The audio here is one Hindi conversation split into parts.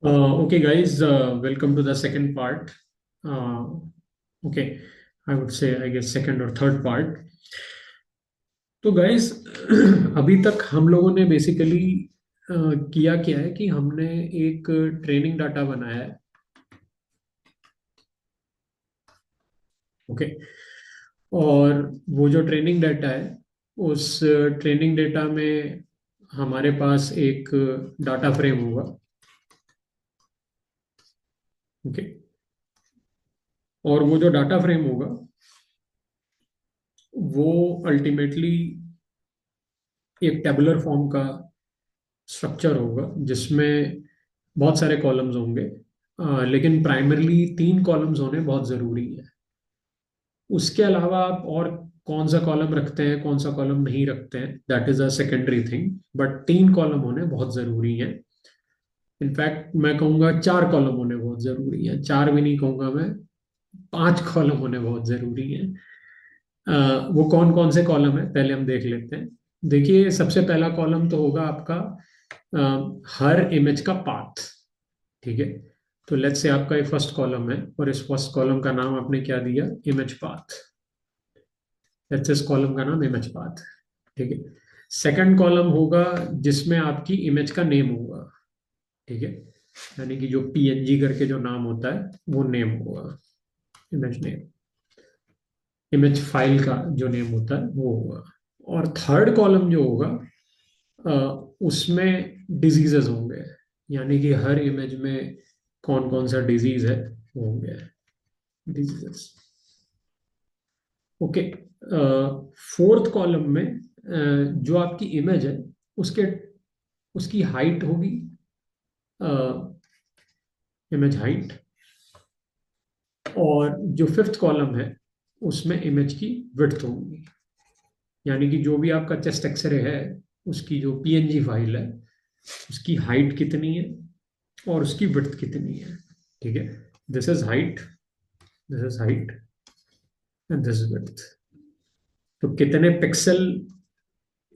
Okay, guys, welcome to the second part. Uh, okay, I would say, I guess, second or third part. तो गाइस अभी तक हम लोगों ने बेसिकली किया क्या है कि हमने एक ट्रेनिंग डाटा बनाया है। ओके, और वो जो ट्रेनिंग डाटा है उस ट्रेनिंग डेटा में हमारे पास एक डाटा फ्रेम होगा। ओके, और वो जो डाटा फ्रेम होगा वो अल्टीमेटली एक टेबुलर फॉर्म का स्ट्रक्चर होगा जिसमें बहुत सारे कॉलम्स होंगे। लेकिन प्राइमरली तीन कॉलम्स होने बहुत ज़रूरी है। उसके अलावा आप और कौन सा कॉलम रखते हैं कौन सा कॉलम नहीं रखते हैं, that is a secondary thing, but तीन कॉलम होने बहुत ज़रूरी हैं। इनफैक्ट मैं कहूँगा चार कॉलम होने बहुत ज़रूरी हैं, चार भी नहीं कहूँगा मैं, पांच कॉलम होने बहुत ज़रूरी हैं। वो कौन कौन से कॉलम है पहले हम देख लेते हैं। देखिए, सबसे पहला कॉलम तो होगा आपका हर इमेज का पाथ। ठीक है, तो लेट्स से आपका ये फर्स्ट कॉलम है और इस फर्स्ट कॉलम का नाम आपने क्या दिया, इमेज पाथ। लेट्स से इस कॉलम का नाम इमेज पाथ। ठीक है, सेकंड कॉलम होगा जिसमें आपकी इमेज का नेम होगा। ठीक है, यानी कि जो पीएनजी करके जो नाम होता है वो नेम होगा, इमेज नेम। इमेज फाइल का जो नेम होता है वो होगा। और थर्ड कॉलम जो होगा उसमें डिजीजेस होंगे, यानी कि हर इमेज में कौन कौन सा डिजीज है वो होंगे डिजीजेस। ओके, फोर्थ कॉलम में जो आपकी इमेज है उसके उसकी हाइट होगी, इमेज हाइट। और जो फिफ्थ कॉलम है उसमें इमेज की विड्थ होगी, यानी कि जो भी आपका चेस्ट एक्सरे है उसकी जो पीएनजी फाइल है उसकी हाइट कितनी है और उसकी विड्थ कितनी है। ठीक है, this is height, this is height and this is width. तो कितने पिक्सल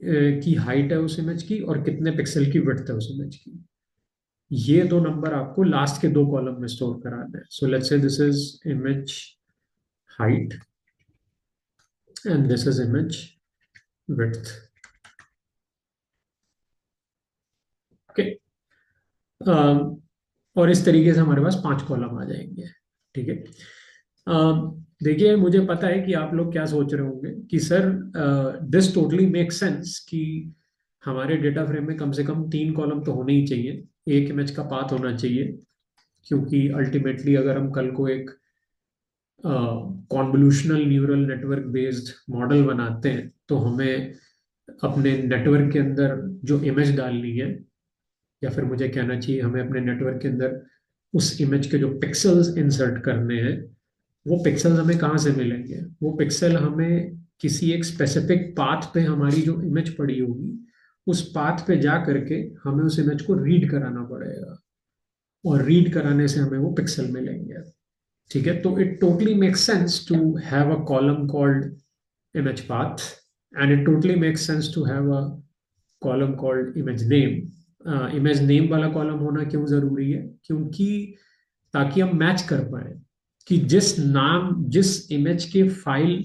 की हाइट है उस इमेज की और कितने पिक्सल की विड्थ है उस इमेज की, ये दो नंबर आपको लास्ट के दो कॉलम में स्टोर कराना है। So let's say this is image height and this is image width. Okay, और इस तरीके से हमारे पास पांच कॉलम आ जाएंगे। ठीक है, देखिए, मुझे पता है कि आप लोग क्या सोच रहे होंगे कि sir this totally make sense कि हमारे डेटा फ्रेम में कम से कम तीन कॉलम तो होने ही चाहिए, एक इमेज का पाथ होना चाहिए, क्योंकि अल्टीमेटली अगर हम कल को एक convolutional neural network based model बनाते हैं तो हमें अपने नेटवर्क के अंदर जो इमेज डालनी है, या फिर मुझे कहना चाहिए हमें अपने नेटवर्क के अंदर उस इमेज के जो पिक्सल्स इंसर्ट करने हैं, वो पिक्सल्स हमें कहाँ से मिलेंगे, वो पिक्सल हमें किसी एक स्पेसिफिक पाथ पे हमारी जो इमेज पड़ी होगी उस पाथ पे जा करके हमें उस इमेज को रीड कराना पड़ेगा, और रीड कराने से हमें वो पिक्सल मिलेंगे। ठीक है, तो it totally makes sense to have a column called image path, and it totally makes sense to have a column called image name। Image name वाला कॉलम होना क्यों जरूरी है, क्योंकि ताकि हम मैच कर पाए कि जिस इमेज के फाइल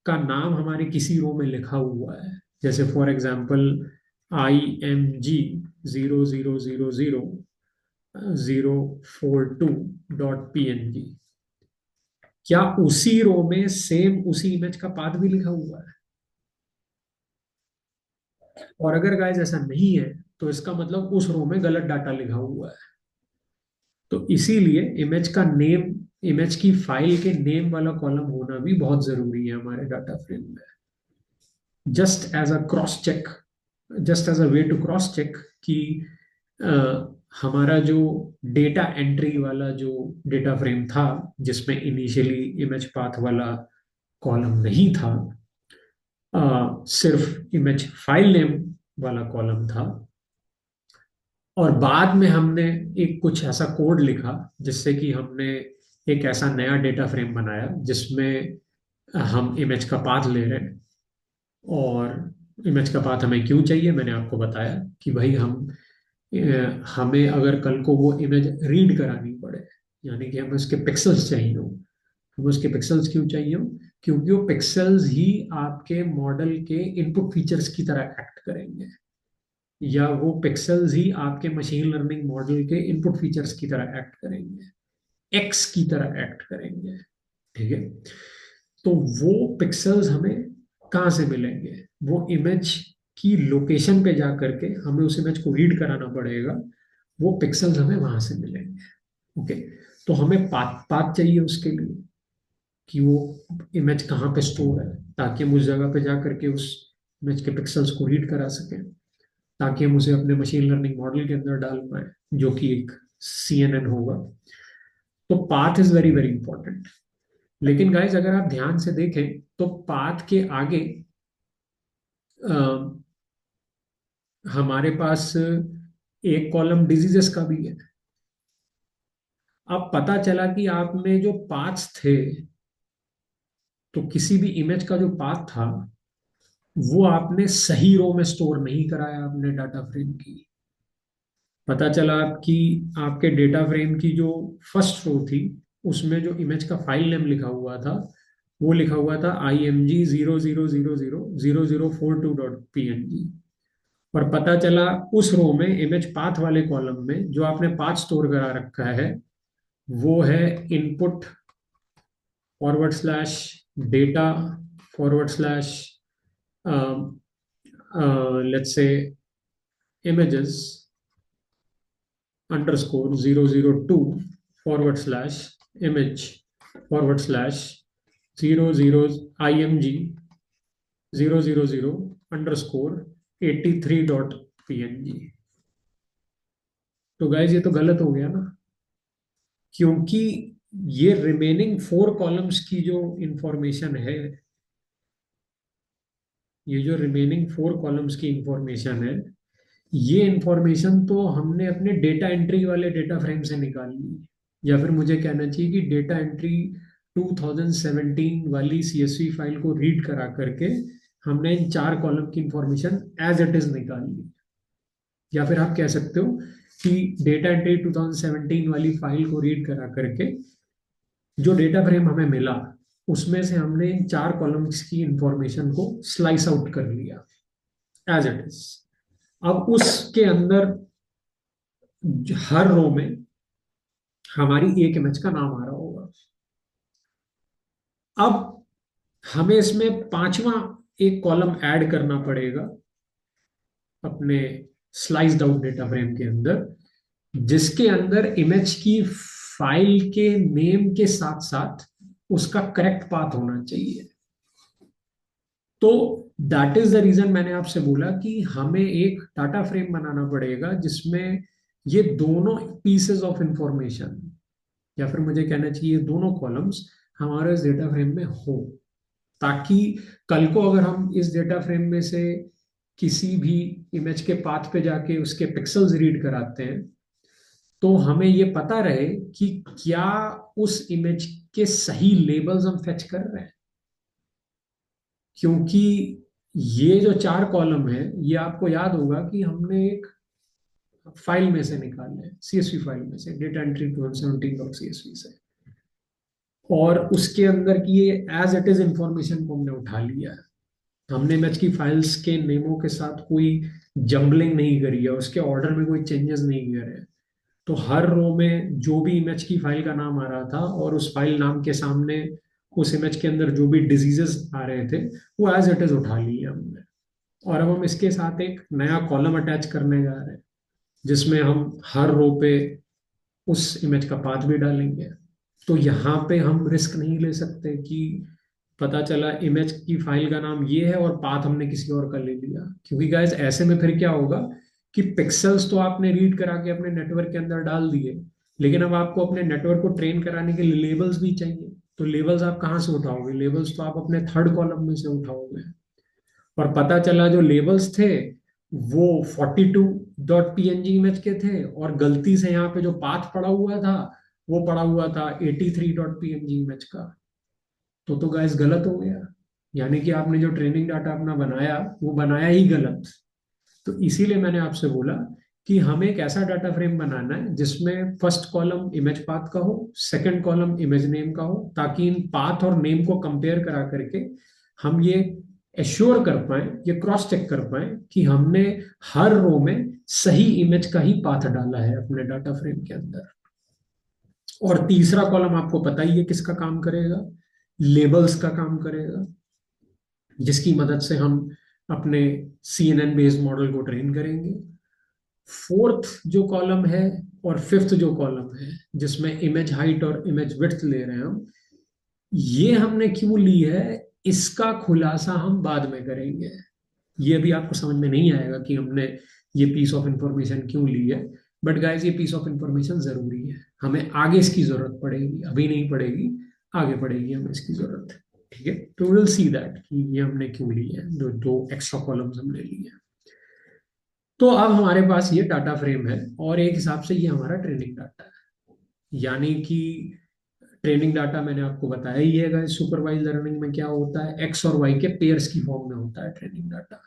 का नाम हमारे किसी रो में लिखा हुआ है, जैसे फॉर एग्जांपल IMG0000042.png, क्या उसी रो में सेम उसी इमेज का पाथ भी लिखा हुआ है? और अगर गाइस ऐसा नहीं है तो इसका मतलब उस रो में गलत डाटा लिखा हुआ है। तो इसीलिए इमेज का नेम, इमेज की फाइल के नेम वाला कॉलम होना भी बहुत जरूरी है हमारे डाटा फ्रेम में, just as a cross check, just as a way to cross check कि अ, हमारा जो डेटा एंट्री वाला जो डेटा फ्रेम था जिसमें इनिशियली इमेज पाथ वाला कॉलम नहीं था, सिर्फ इमेज फाइल नेम वाला कॉलम था, और बाद में हमने एक कुछ ऐसा कोड लिखा जिससे कि हमने एक ऐसा नया डेटा फ्रेम बनाया जिसमें हम इमेज का पाथ ले रहे हैं। और इमेज का पाथ हमें क्यों चाहिए, मैंने आपको बताया कि भाई हम हमें अगर कल को वो इमेज रीड करानी पड़े, यानी कि हमें उसके पिक्सल्स चाहिए हो, हमें उसके पिक्सल्स क्यों चाहिए हो? क्योंकि वो पिक्सल्स ही आपके मॉडल के इनपुट फीचर्स की तरह एक्ट करेंगे, या वो पिक्सल्स ही आपके मशीन लर्निंग मॉडल के इनपुट फीचर्स की तरह एक्ट करेंगे, एक्स की तरह एक्ट करेंगे। ठीक है, तो वो पिक्सल्स हमें कहाँ से मिलेंगे? वो इमेज की लोकेशन पे जा करके हमें उस इमेज को रीड कराना पड़ेगा, वो पिक्सल्स हमें वहां से मिलेंगे। ओके, तो हमें पाथ पाथ चाहिए उसके लिए, कि वो इमेज कहाँ पे स्टोर है, ताकि हम उस जगह पे जा करके उस इमेज के पिक्सल्स को रीड करा सकें, ताकि हम उसे अपने मशीन लर्निंग मॉडल के अंदर डाल पाए, जो कि एक CNN होगा। तो path is very very important. लेकिन गाइज अगर आप ध्यान से देखें तो पाथ के आगे अ, हमारे पास एक कॉलम डिजीजेस का भी है। अब पता चला कि आप में जो पाथ्स थे, तो किसी भी इमेज का जो पाथ था वो आपने सही रो में स्टोर नहीं कराया अपने डाटा फ्रेम की। पता चला आपकी आपके डेटा फ्रेम की जो फर्स्ट रो थी, उसमें जो इमेज का फाइल नेम लिखा हुआ था, वो लिखा हुआ था IMG0000004042.png। और पता चला उस रो में इमेज पाथ वाले कॉलम में जो आपने पाथ स्टोर करा रखा है, वो है input forward slash data forward slash let's say images underscore 002 forward slash image forward slash 00 img 000 underscore 83.png। तो गाइज ये तो गलत हो गया ना, क्योंकि ये रिमेनिंग 4 कॉलम्स की जो इंफॉर्मेशन है, ये जो रिमेनिंग 4 कॉलम्स की इंफॉर्मेशन है, ये इंफॉर्मेशन तो हमने अपने डेटा एंट्री वाले डेटा फ्रेम से निकाल ली, या फिर मुझे कहना चाहिए कि डेटा एंट्री 2017 वाली CSV फाइल को रीड करा करके हमने इन 4 कॉलम की इंफॉर्मेशन एज इट इज निकाल ली। या फिर आप कह सकते हो कि डेटा एंट्री 2017 वाली फाइल को रीड करा करके जो डेटा फ्रेम हमें मिला, उसमें से हमने इन 4 कॉलम्स की इंफॉर्मेशन को स्लाइस आउट कर लिया एज इट इज। अब उसके अंदर हर रो में हमारी एक इमेज का नाम आ रहा होगा। अब हमें इसमें पांचवा एक कॉलम ऐड करना पड़ेगा अपने स्लाइस्ड आउट डेटा फ्रेम के अंदर, जिसके अंदर इमेज की फाइल के नेम के साथ साथ उसका करेक्ट पाथ होना चाहिए। तो दैट इज द रीजन मैंने आपसे बोला कि हमें एक डाटा फ्रेम बनाना पड़ेगा जिसमें ये दोनों पीसेस ऑफ इंफॉर्मेशन, या फिर मुझे कहना चाहिए दोनों कॉलम्स हमारे इस डेटा फ्रेम में हो, ताकि कल को अगर हम इस डेटा फ्रेम में से किसी भी इमेज के पाथ पे जाके उसके पिक्सल्स रीड कराते हैं, तो हमें ये पता रहे कि क्या उस इमेज के सही लेबल्स हम फेच कर रहे हैं। क्योंकि ये जो 4 कॉलम है, ये आपको याद होगा कि हमने एक फाइल में से निकाले, CSV फाइल में से, डेटा एंट्री 2017.csv से, और उसके अंदर की ये एज इट इज इंफॉर्मेशन को हमने उठा लिया है। हमने इमेज की फाइल्स के नेमों के साथ कोई जंबलिंग नहीं करी है, उसके ऑर्डर में कोई चेंजेस नहीं करे हैं। तो हर रो में जो भी इमेज की फाइल का नाम आ रहा था, और उस फाइल नाम के सामने उस इमेज के अंदर जो भी डिजीजेस आ रहे थे, वो एज इट इज उठा लिए हमने। और अब हम इसके साथ एक नया कॉलम अटैच करने जा रहे हैं, जिसमें हम हर रो पे उस इमेज का पाथ भी डालेंगे। तो यहाँ पे हम रिस्क नहीं ले सकते कि पता चला इमेज की फाइल का नाम ये है और पाथ हमने किसी और का ले लिया, क्योंकि गाइस ऐसे में फिर क्या होगा कि पिक्सल्स तो आपने रीड करा के अपने नेटवर्क के अंदर डाल दिए, लेकिन अब आपको अपने नेटवर्क को ट्रेन कराने के लिए लेबल्स भी चाहिए। तो लेबल्स आप कहाँ से उठाओगे? लेबल्स तो आप अपने थर्ड कॉलम में से उठाओगे। और पता चला जो लेबल्स थे वो 42.png इमेज के थे, और गलती से यहाँ पे जो पाथ पड़ा हुआ था वो पड़ा हुआ था 83.png इमेज का। तो गाइस गलत हो गया, यानी कि आपने जो ट्रेनिंग डाटा अपना बनाया वो बनाया ही गलत। तो इसीलिए मैंने आपसे बोला कि हमें एक ऐसा डाटा फ्रेम बनाना है जिसमें फर्स्ट कॉलम इमेज पाथ का हो, सेकंड कॉलम इमेज नेम का हो, ताकि इन पाथ और नेम को कंपेयर करा करके हम ये एश्योर कर पाए, ये क्रॉस चेक कर पाए कि हमने हर रो में सही इमेज का ही पाथ डाला है अपने डाटा फ्रेम के अंदर। और तीसरा कॉलम आपको पता ही है किसका काम करेगा, लेबल्स का काम करेगा, जिसकी मदद से हम अपने CNN बेस्ड मॉडल को ट्रेन करेंगे। फोर्थ जो कॉलम है और फिफ्थ जो कॉलम है जिसमें इमेज हाइट और इमेज विड्थ ले रहे हैं हम, ये हमने क्यों ली है, इसका खुलासा हम बाद में करेंगे। ये भी आपको समझ में नहीं आएगा कि हमने ये पीस ऑफ इंफॉर्मेशन क्यों ली है, बट गाइस ये पीस ऑफ इंफॉर्मेशन जरूरी है, हमें आगे इसकी जरूरत पड़ेगी, अभी नहीं पड़ेगी, आगे पड़ेगी हमें इसकी जरूरत। ठीक है, तो विल सी दैट कि ये हमने क्यों ली है, जो दो एक्स्ट्रा कॉलम्स हमने लिए हैं। तो अब हमारे पास ये डाटा फ्रेम है और एक हिसाब से ये हमारा ट्रेनिंग डाटा है। यानी कि ट्रेनिंग डाटा मैंने आपको बताया ही है, सुपरवाइज लर्निंग में क्या होता है, एक्स और वाई के पेयर्स की फॉर्म में होता है ट्रेनिंग डाटा।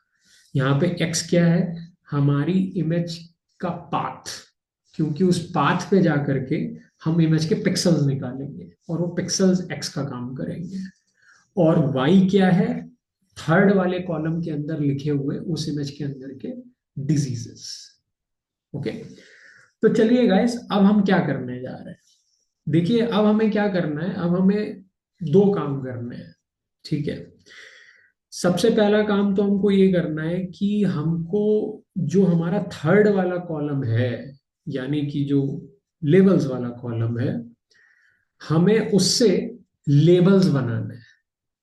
यहाँ पे एक्स क्या है, हमारी इमेज का पाथ, क्योंकि उस पाथ पे जा करके हम इमेज के पिक्सल्स निकालेंगे और वो पिक्सल्स एक्स का काम करेंगे। और वाई क्या है, थर्ड वाले कॉलम के अंदर लिखे हुए उस इमेज के अंदर के डिजीजेस। ओके, तो चलिए गाइस अब हम क्या करने जा रहे हैं। देखिए अब हमें क्या करना है, अब हमें दो काम करने हैं। ठीक है, सबसे पहला काम तो हमको ये करना है कि हमको जो हमारा थर्ड वाला कॉलम है, यानी कि जो लेबल्स वाला कॉलम है, हमें उससे लेबल्स बनाना है।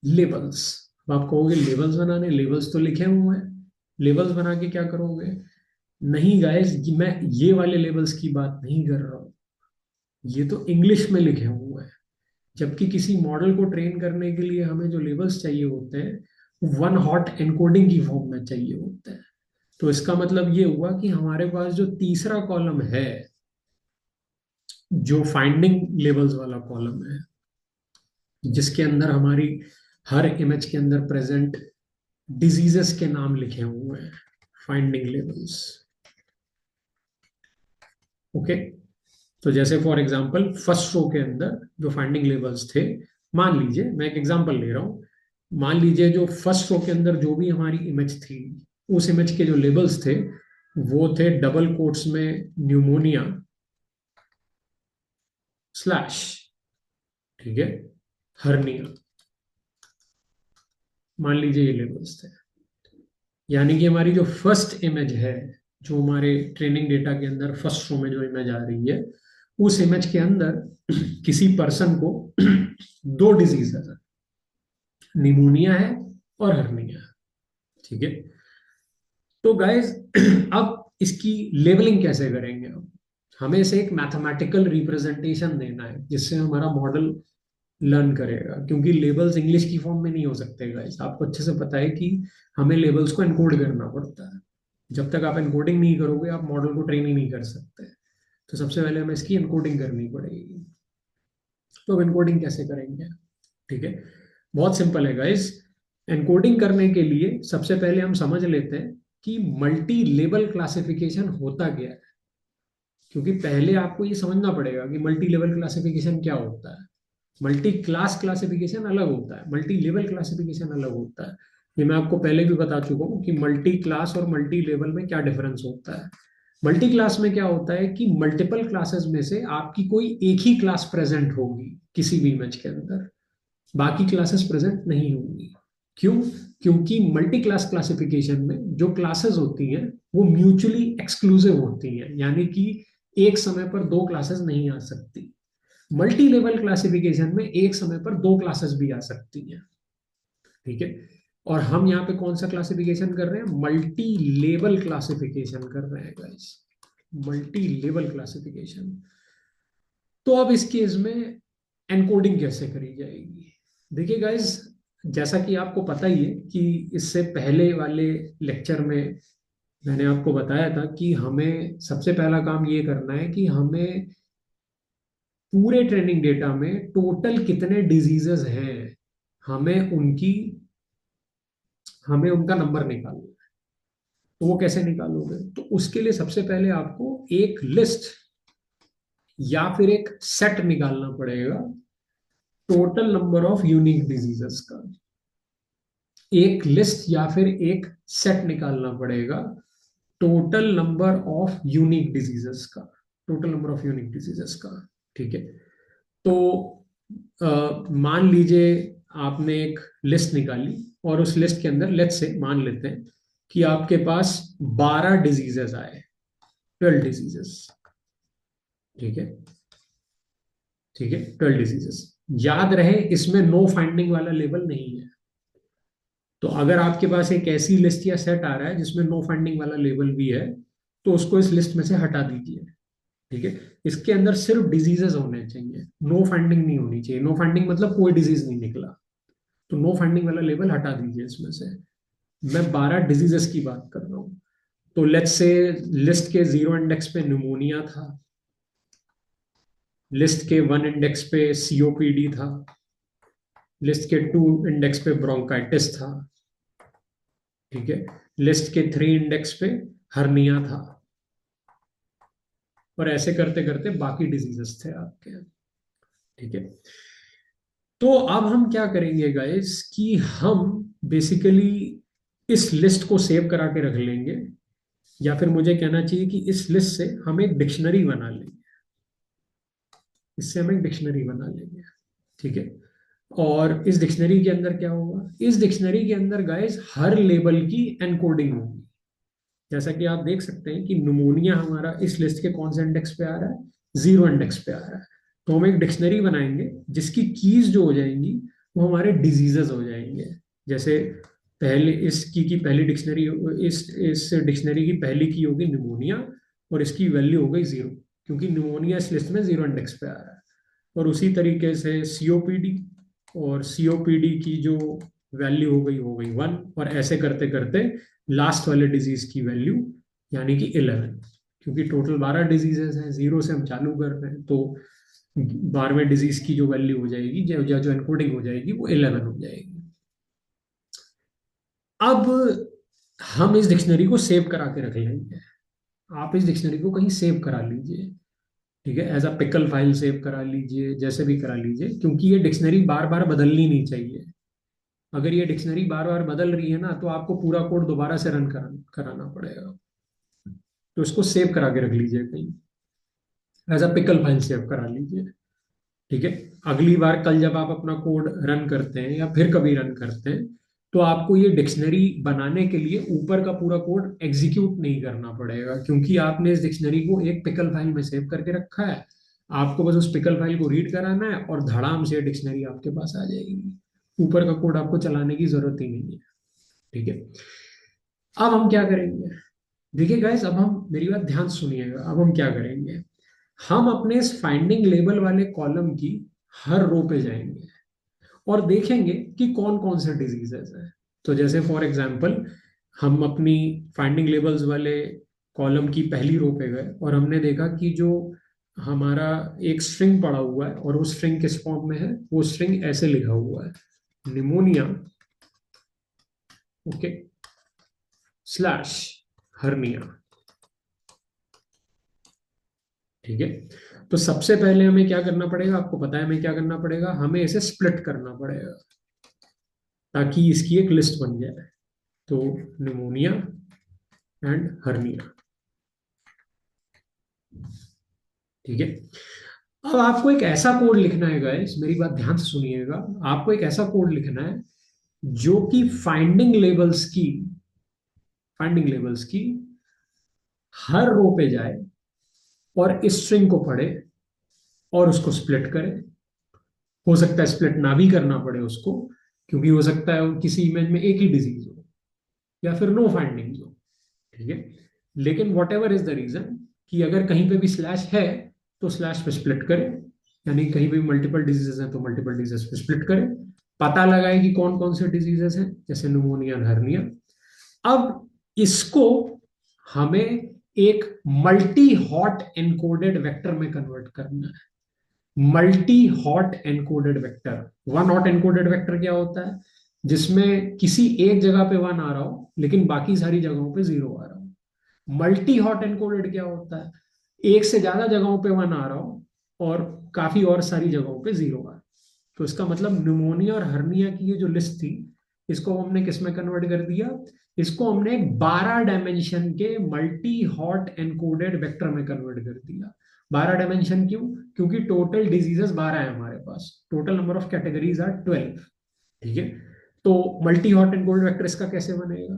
लेबल्स, अब आप कहोगे लेबल्स बनाने, लेबल्स तो लिखे हुए हैं, लेबल्स बना के क्या करोगे। नहीं गाइस, मैं ये वाले लेबल्स की बात नहीं कर रहा हूँ, ये तो इंग्लिश में लिखे हुए हैं। जबकि किसी मॉडल को ट्रेन करने के लिए हमें जो लेबल्स चाहिए होते हैं वन हॉट एनकोडिंग की फॉर्म में चाहिए होते हैं। तो इसका मतलब ये हुआ कि हमारे पास जो तीसरा कॉलम है, जो फाइंडिंग लेबल्स वाला कॉलम है, जिसके अंदर हमारी हर इमेज के अंदर प्रेजेंट डिजीजेस के नाम लिखे हुए हैं, फाइंडिंग लेबल्स। ओके, तो जैसे फॉर एग्जांपल फर्स्ट रो के अंदर जो फाइंडिंग लेबल्स थे, मान लीजिए मैं एक एग्जांपल ले रहा हूं, मान लीजिए जो फर्स्ट रो के अंदर जो भी हमारी इमेज थी, उस इमेज के जो लेबल्स थे वो थे डबल कोट्स में न्यूमोनिया स्लैश, ठीक है, हर्निया। मान लीजिए ये लेबल्स थे। यानी कि हमारी जो फर्स्ट इमेज है, जो हमारे ट्रेनिंग डेटा के अंदर फर्स्ट रो में जो इमेज आ रही है, उस इमेज के अंदर किसी पर्सन को दो डिजीज है, निमोनिया है और हर्निया है। ठीक है, तो गाइस अब इसकी लेबलिंग कैसे करेंगे हम, हमें इसे एक मैथमेटिकल रिप्रेजेंटेशन देना है जिससे हमारा मॉडल लर्न करेगा, क्योंकि लेबल्स इंग्लिश की फॉर्म में नहीं हो सकते गाइस, आपको अच्छे से पता है कि हमें लेबल्स को एनकोड करना पड़ता है। जब तक आप एनकोडिंग नहीं करोगे आप मॉडल को ट्रेन ही नहीं कर सकते। तो सबसे पहले हमें इसकी एनकोडिंग करनी पड़ेगी। तो अब एनकोडिंग कैसे करेंगे, ठीक है, बहुत सिंपल है गाइस। एनकोडिंग करने के लिए सबसे पहले हम समझ लेते हैं कि मल्टी लेवल क्लासिफिकेशन होता क्या है, क्योंकि पहले आपको ये समझना पड़ेगा कि मल्टी लेवल क्लासिफिकेशन क्या होता है। मल्टी क्लास क्लासिफिकेशन अलग होता है, मल्टी लेवल क्लासिफिकेशन अलग होता है। ये मैं आपको पहले भी बता चुका हूँ कि मल्टी क्लास और मल्टी लेवल में क्या डिफरेंस होता है। मल्टी क्लास में क्या होता है कि मल्टीपल क्लासेस में से आपकी कोई एक ही क्लास प्रेजेंट होगी किसी भी इमेज के अंदर, बाकी क्लासेस प्रेजेंट नहीं होंगी। क्यों, क्योंकि मल्टी क्लास क्लासिफिकेशन में जो क्लासेस होती हैं वो म्यूचुअली एक्सक्लूसिव होती हैं, यानी कि एक समय पर दो क्लासेस नहीं आ सकती। मल्टी लेवल क्लासिफिकेशन में एक समय पर दो क्लासेस भी आ सकती हैं। ठीक है, और हम यहाँ पे कौन सा क्लासिफिकेशन कर रहे हैं, मल्टी लेवल क्लासिफिकेशन कर रहे हैं गाइस, मल्टी लेवल क्लासिफिकेशन। तो अब इस केस में एनकोडिंग कैसे करी जाएगी। देखिए गाइस, जैसा कि आपको पता ही है कि इससे पहले वाले लेक्चर में मैंने आपको बताया था कि हमें सबसे पहला काम ये करना है कि हमें पूरे ट्रेनिंग डेटा में टोटल कितने डिजीजेस हैं, हमें उनकी हमें उनका नंबर निकालना है। तो वो कैसे निकालोगे? तो उसके लिए सबसे पहले आपको एक लिस्ट या फिर एक सेट निकालना पड़ेगा total number of unique diseases का। एक लिस्ट या फिर एक सेट निकालना पड़ेगा total number of unique diseases का, total number of unique diseases का। ठीक है। तो मान लीजिए आपने एक लिस्ट निकाली और उस लिस्ट के अंदर लेट्स से मान लेते हैं कि आपके पास 12 डिजीजेस आए, 12 डिजीजेस। ठीक है। ठीक है, 12 डिजीजेस। याद रहे इसमें नो फाइंडिंग वाला लेवल नहीं है। तो अगर आपके पास एक ऐसी लिस्ट या सेट आ रहा है जिसमें नो फाइंडिंग वाला लेवल भी है, तो उसको इस लिस्ट में से हटा दीजिए। ठीक है। इसके अंदर सिर्फ डिजीजेस होने चाहिए, नो फाइंडिंग नहीं होनी चाहिए। नो फाइंडिंग मतलब कोई डिजीज नहीं निकला, तो नो फाइंडिंग वाला लेवल हटा दीजिए इसमें से। मैं 12 डिजीजेस की बात कर रहा हूँ। तो लेट्स से लिस्ट के 0 इंडेक्स पे निमोनिया था, लिस्ट के 1 इंडेक्स पे सीओपीडी था, लिस्ट के 2 इंडेक्स पे ब्रोंकाइटिस था। ठीक है। लिस्ट के 3 इंडेक्स पे हर्निया था, और ऐसे करते करते बाकी डिजीजेस थे आपके। ठीक है। तो अब हम क्या करेंगे गाइस कि हम बेसिकली इस लिस्ट को सेव करा के रख लेंगे, या फिर मुझे कहना चाहिए कि इस लिस्ट से हम एक डिक्शनरी बना लेंगे। इससे हम एक डिक्शनरी बना लेंगे। ठीक है। और इस डिक्शनरी के अंदर क्या होगा? इस डिक्शनरी के अंदर गाइस हर लेबल की एनकोडिंग होगी। जैसा कि आप देख सकते हैं कि निमोनिया हमारा इस लिस्ट के कौन से इंडेक्स पे आ रहा है? 0 इंडेक्स पे आ रहा है। तो हम एक डिक्शनरी बनाएंगे जिसकी कीज जो हो जाएंगी वो हमारे डिजीजेस हो जाएंगे। जैसे पहले इसकी की पहली डिक्शनरी, इस डिक्शनरी की पहली की होगी निमोनिया, और इसकी वैल्यू हो गई 0, क्योंकि निमोनिया इस लिस्ट में 0 इंडेक्स पे आ रहा है। और उसी तरीके से सीओपीडी, और सीओपीडी की जो वैल्यू हो गई 1, और ऐसे करते करते लास्ट वाले डिजीज की वैल्यू यानी कि 11, क्योंकि टोटल 12 डिजीजेस हैं, 0 से हम चालू कर रहे हैं। तो 12वें डिजीज की जो वैल्यू हो जाएगी, जो एनकोडिंग हो जाएगी, वो 11 हो जाएगी। अब हम इस डिक्शनरी को सेव करा के रख लेंगे। आप इस डिक्शनरी को कहीं सेव करा लीजिए। ठीक है, as a pickle file save करा लीजिए, जैसे भी करा लीजिए, क्योंकि ये डिक्शनरी बार बार बदलनी नहीं चाहिए। अगर ये डिक्शनरी बार बार बदल रही है ना, तो आपको पूरा कोड दोबारा से रन कराना पड़ेगा। तो इसको सेव करा के रख लीजिए कहीं, as a pickle file save करा लीजिए। ठीक है। अगली बार कल जब आप अपना कोड रन करते हैं या फिर कभी रन करते हैं, तो आपको ये डिक्शनरी बनाने के लिए ऊपर का पूरा कोड एग्जीक्यूट नहीं करना पड़ेगा, क्योंकि आपने इस डिक्शनरी को एक पिकल फाइल में सेव करके रखा है। आपको बस उस पिकल फाइल को रीड कराना है और धड़ाम से डिक्शनरी आपके पास आ जाएगी। ऊपर का कोड आपको चलाने की जरूरत ही नहीं है। ठीक है। अब हम क्या करेंगे? देखिए गाइस, अब हम, मेरी बात ध्यान से सुनिएगा, अब हम क्या करेंगे? हम अपने इस फाइंडिंग लेबल वाले कॉलम की हर रो पे जाएंगे और देखेंगे कि कौन कौन से डिजीजेस है। तो जैसे फॉर एग्जांपल, हम अपनी फाइंडिंग लेबल्स वाले कॉलम की पहली रो पे गए और हमने देखा कि जो हमारा एक स्ट्रिंग पड़ा हुआ है, और वो स्ट्रिंग किस फॉर्म में है? वो स्ट्रिंग ऐसे लिखा हुआ है, निमोनिया, ओके, स्लैश हर्निया। ठीक है। तो सबसे पहले हमें क्या करना पड़ेगा? आपको पता है हमें क्या करना पड़ेगा? हमें इसे स्प्लिट करना पड़ेगा ताकि इसकी एक लिस्ट बन जाए। तो निमोनिया एंड हर्निया। ठीक है। अब आपको एक ऐसा कोड लिखना है गाइस, मेरी बात ध्यान से सुनिएगा। आपको एक ऐसा कोड लिखना है जो कि फाइंडिंग लेबल्स की हर रो पे जाए और इस स्ट्रिंग को पढ़े और उसको स्प्लिट करे। हो सकता है स्प्लिट ना भी करना पड़े उसको, क्योंकि हो सकता है किसी इमेज में एक ही डिजीज हो या फिर नो फाइंडिंग्स हो। ठीक है। लेकिन whatever is the reason, कि अगर कहीं पे भी स्लैश है तो स्लैश पे स्प्लिट करें, यानी कहीं पे भी मल्टीपल डिजीजेस हैं तो मल्टीपल डिजीजेस पे स्प्लिट करें, पता लगाए कि कौन कौन से डिजीजेस हैं, जैसे न्यूमोनिया, हर्निया। अब इसको हमें एक मल्टी हॉट एनकोडेड वेक्टर में कन्वर्ट करना है। Multi hot encoded vector, one hot encoded vector क्या होता है? जिसमें किसी एक जगह पे वन आ रहा हो लेकिन बाकी सारी जगहों पे जीरो आ रहा हो। मल्टी हॉट एनकोडेड क्या होता है? एक से ज्यादा जगहों पे वन आ रहा हो और काफी और सारी जगहों पे जीरो आ रहा हो। तो इसका मतलब न्यूमोनिया और हर्निया की ये जो लिस्ट थी, इसको हमने किस में कन्वर्ट कर दिया? इसको हमने एक 12 डायमेंशन के मल्टी हॉट एनकोडेड वेक्टर में कन्वर्ट कर दिया। 12 डायमेंशन क्यों? क्योंकि टोटल डिजीजेस 12 है हमारे पास, total number of categories are 12। ठीक है। तो मल्टी हॉट एनकोडेड वेक्टर इसका कैसे बनेगा?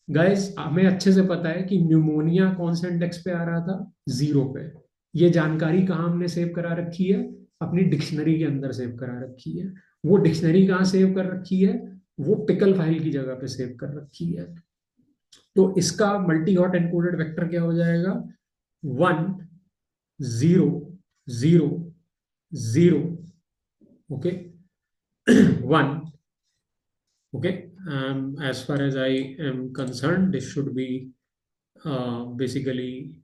गाइस हमें अच्छे से पता है कि न्यूमोनिया कौन से इंडेक्स पे आ रहा था? जीरो पे। ये जानकारी कहाँ हमने सेव करा रखी है? अपनी डिक्शनरी के अंदर सेव करा रखी है। वो डिक्शनरी कहाँ सेव कर रखी है? वो पिकल फाइल की जगह पे सेव कर रखी है। तो इसका मल्टी हॉट एनकोडेड वेक्टर क्या हो जाएगा? 1 0 0 0। Okay. 1। Okay, as far as I am concerned, this should be basically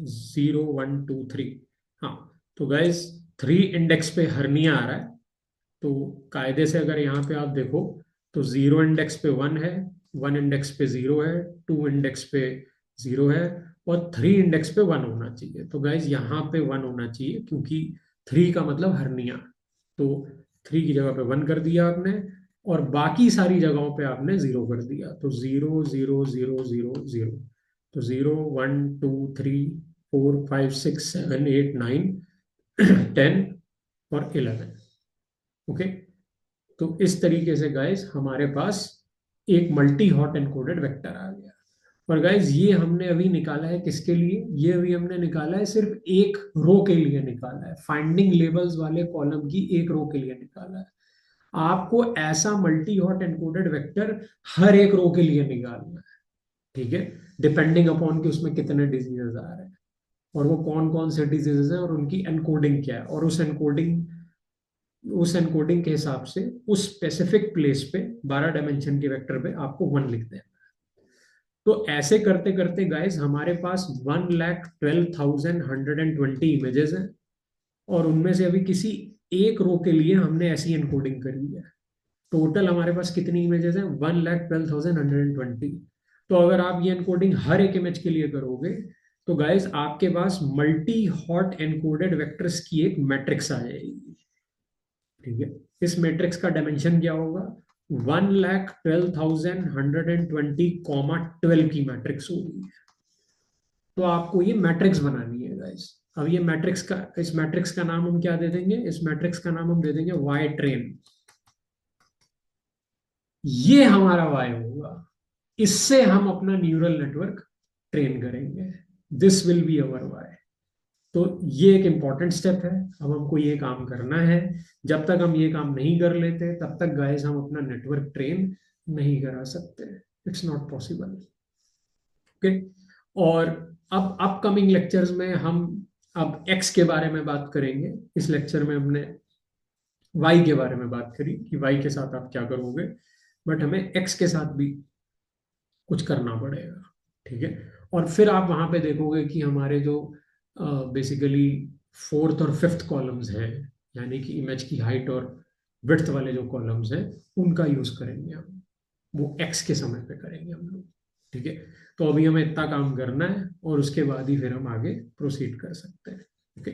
0 1 2 3। हाँ, तो गाइज 3 इंडेक्स पे हर्निया आ रहा है। तो कायदे से अगर यहाँ पे आप देखो तो 0 इंडेक्स पे 1 है, 1 इंडेक्स पे 0 है, 2 इंडेक्स पे 0 है, और 3 इंडेक्स पे 1 होना चाहिए। तो गाइज यहाँ पे 1 होना चाहिए क्योंकि 3 का मतलब हर्निया। तो 3 की जगह पे 1 कर दिया आपने, और बाकी सारी जगहों पे आपने 0 कर दिया। तो 0 0 0 0 0। तो 0 1 2 3 4 5 6 7 8 9 10 और 11। ओके। तो इस तरीके से गाइस हमारे पास एक मल्टी हॉट एनकोडेड वेक्टर आ गया। और गाइस ये हमने अभी निकाला है किसके लिए? ये अभी हमने निकाला है सिर्फ एक रो के लिए निकाला है, फाइंडिंग लेबल्स वाले कॉलम की एक रो के लिए निकाला है। आपको ऐसा मल्टी हॉट एनकोडेड वेक्टर हर एक रो के लिए निकालना है। ठीक है। डिपेंडिंग अपॉन कि उसमें कितने डिजीजेस आ रहे हैं और वो कौन कौन से डिजीजेस हैं और उनकी एनकोडिंग क्या है, और उस एनकोडिंग के हिसाब से उस स्पेसिफिक प्लेस पे 12 डायमेंशन के वेक्टर पे आपको 1 लिख देना। तो ऐसे करते करते गाइस हमारे पास 1,12,120 इमेजेस हैं, और उनमें से अभी किसी एक रो के लिए हमने ऐसी एनकोडिंग करी है। टोटल हमारे पास कितनी इमेजेस हैं? 1,12,120। तो अगर आप ये एनकोडिंग हर एक इमेज के लिए करोगे तो गाइस आपके पास मल्टी हॉट एनकोडेड वेक्टर्स की एक मैट्रिक्स आ जाएगी। ठीक है। इस मैट्रिक्स का डायमेंशन क्या होगा? 1,12,120 की मैट्रिक्स होगी। तो आपको ये मैट्रिक्स बनानी है गाइस। अब ये मैट्रिक्स का, इस मैट्रिक्स का नाम हम क्या दे देंगे? इस मैट्रिक्स का नाम हम दे देंगे वाई ट्रेन। ये हमारा वाई होगा। इससे हम अपना न्यूरल नेटवर्क ट्रेन करेंगे। This will be our way. तो ये एक इंपॉर्टेंट स्टेप है। अब हमको ये काम करना है। जब तक हम ये काम नहीं कर लेते तब तक गाइस हम अपना नेटवर्क ट्रेन नहीं करा सकते। It's not possible. ओके। और अब अपकमिंग लेक्चर्स में हम अब एक्स के बारे में बात करेंगे। इस लेक्चर में हमने वाई के बारे में बात करी कि वाई के साथ आप क्या करोगे, बट हमें एक्स के साथ भी कुछ करना पड़ेगा। ठीक है। और फिर आप वहां पे देखोगे कि हमारे जो बेसिकली फोर्थ और फिफ्थ कॉलम्स हैं, यानी कि इमेज की हाइट और विड्थ वाले जो कॉलम्स हैं, उनका यूज करेंगे हम। वो एक्स के समय पे करेंगे हम लोग। ठीक है। तो अभी हमें इतना काम करना है और उसके बाद ही फिर हम आगे प्रोसीड कर सकते हैं। Okay.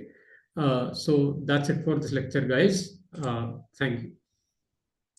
So that's it for this lecture guys. Thank you.